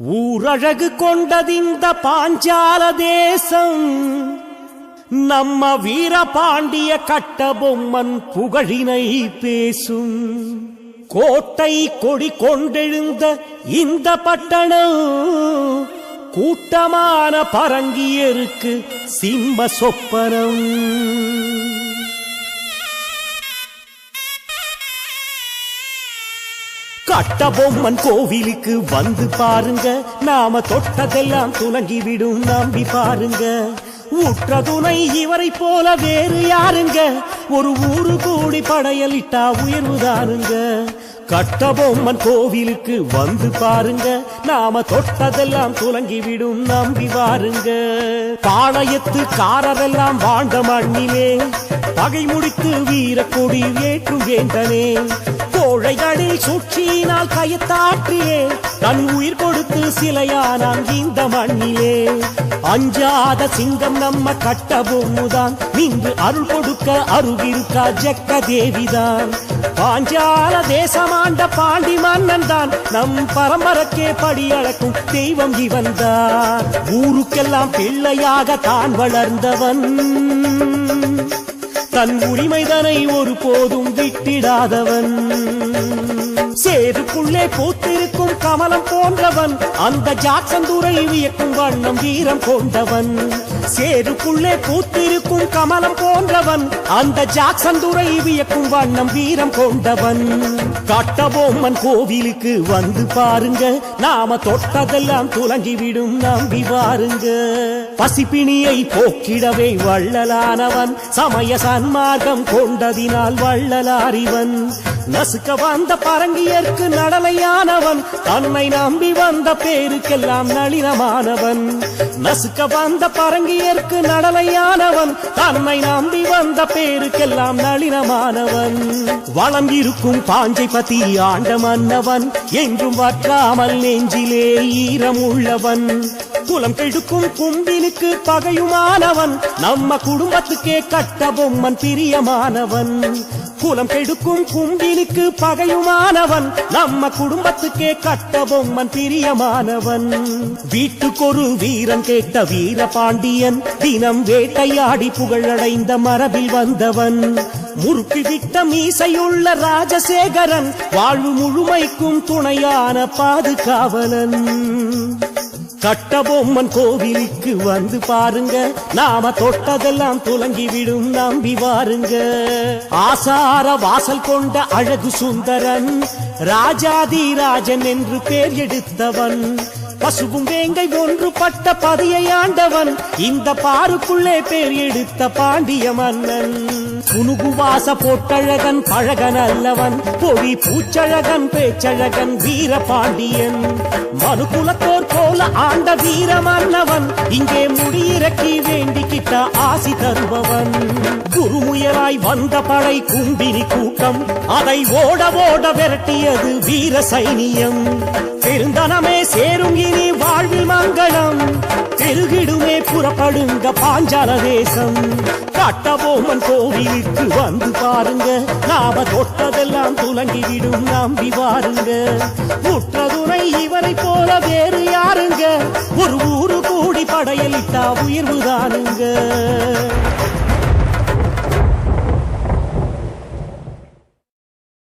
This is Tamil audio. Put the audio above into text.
ஊரழகு கொண்டதிந்த பாஞ்சால தேசம் நம்ம வீரபாண்டிய கட்டபொம்மன் புகழினை பேசும். கோட்டை கொடி கொண்டெழுந்த இந்த பட்டணம் கூட்டமான பரங்கியருக்கு சிம்ம சொப்பனம். கட்டபொம்மன் கோவிலுக்கு வந்து பாருங்க, நாம தொட்டதெல்லாம் துலங்கிவிடும் நம்பி பாருங்க. ஊற்ற துணை இவரை போல வேறு யாருங்க, ஒரு ஊரு கூடி படையலிட்டா உயர்வுதானுங்க. கட்டபொம்மன் கோவிலுக்கு வந்து பாருங்க, நாம தொட்டதெல்லாம் துலங்கிவிடும் நம்பி பாருங்க. பாளையத்து காரரெல்லாம் வாழ்ந்த மண்ணிலே பகை முடித்து வீர கொடி ஏற்றும் வேந்தனே. கோழைகளில் சூழ்ச்சியினால் கயத்தாற்றிலே தன் உயிர் கொடுத்து சிலையானான் இந்த மண்ணிலே. அஞ்சாத சிங்கம் நம்ம கட்டபொம்முதான், நின்று அருள் கொடுக்க அருகிருக்கா ஜக்க தேவிதான். பாஞ்சால தேசமாண்ட பாண்டி மன்னன் தான், நம் பரம்பரைக்கே படியளக்கும் தெய்வம் இவன் தான். ஊருக்கெல்லாம் பிள்ளையாக தான் வளர்ந்தவன், தன் உரிமைதனை ஒரு போதும் விட்டிடாதவன். சேருக்குள்ளே பூத்திருக்கும் கமலம் போன்றவன், அந்த ஜாக்சந்துரை வியக்கும் வண்ணம் வீரம் கொண்டவன். சேருக்குள்ளே பூத்திருக்கும் கமலம் போன்றவன், அந்த ஜாக்சந்துரை வியக்கும் வண்ணம் வீரம் கொண்டவன். கட்டபொம்மன் கோவிலுக்கு வந்து பாருங்க, நாம தொட்டதெல்லாம் துலங்கிவிடும் நம்பி பாருங்க. பசிப்பிணியை போக்கிடவே வள்ளலானவன், சமய சன்மார்க்கம் கொண்டதினால் வள்ளலாரிவன். நசுக்க வந்த பரங்கியர்க்கு நடலையானவன், தன்னை நம்பி வந்த பேருக்கெல்லாம் நளினமானவன். நசுக்க வந்த பரங்கியர்க்கு நடலையானவன், தன்னை நம்பி வந்த பேருக்கெல்லாம் நளினமானவன். வளம் இருக்கும் பாஞ்சை பத்தி ஆண்ட மன்னவன், என்றும் வற்றாமல் நெஞ்சிலே ஈரம் உள்ளவன். குலம் கெடுக்கும் கும்பினுக்கு பகையுமானவன், நம்ம குடும்பத்துக்கே கட்டபொம்மன் பிரியமானவன். குலம் கெடுக்கும் கும்பினுக்கு பகையுமானவன், நம்ம குடும்பத்துக்கே கட்டபொம்மன் பிரியமானவன். வீட்டுக்கொரு வீரன் கேட்ட வீரபாண்டியன், தினம் வேட்டையாடி புகழடைந்த மரபில் வந்தவன். முறுக்கி விட்ட மீசையுள்ள ராஜசேகரன், வாழ்வு முழுமைக்கும் துணையான பாதுகாவலன். கட்டபொம்மன் கோவிலுக்கு வந்து பாருங்க, நாம தொட்டதெல்லாம் துலங்கிவிடும் நம்பி வாருங்க. ஆசார வாசல் கொண்ட அழகு சுந்தரன், ராஜாதி ராஜன் என்று பேர் எடுத்தவன். பசுவும் வேங்கை ஒன்றுபட்ட பதியை ஆண்டவன், இந்த பாருக்குள்ளே பேர் எடுத்த பாண்டிய மன்னன். குனுகுவாச போட்டழகன் பழகன் அல்லவன், பொடி பூச்சழகன் பேச்சழகன் வீரபாண்டியன். மனுகுலத்தோர் போல ஆண்ட வீர மன்னவன், இங்கே முடியிறக்கி வேண்டிக்கிட்ட ஆசி தருபவன். குருமுயலாய் வந்த படை கும்பினி கூட்டம், அதை ஓட ஓட விரட்டியது வீர சைனியம். பெருந்தனமே சேரும் இனி வாழ்வில் மங்களம், பெருகிடுமே புறப்படுங்க பாஞ்சால தேசம். கட்டபொம்மன் கோவிலுக்கு வந்து பாருங்க, நாம தொட்டதெல்லாம் துலங்கிவிடும் நம்பி வாருங்க. முற்றதுணை இவரை போல வேறு யாருங்க, ஒரு ஊரு கூடி படையலிட்டா உயர்வுதானுங்க.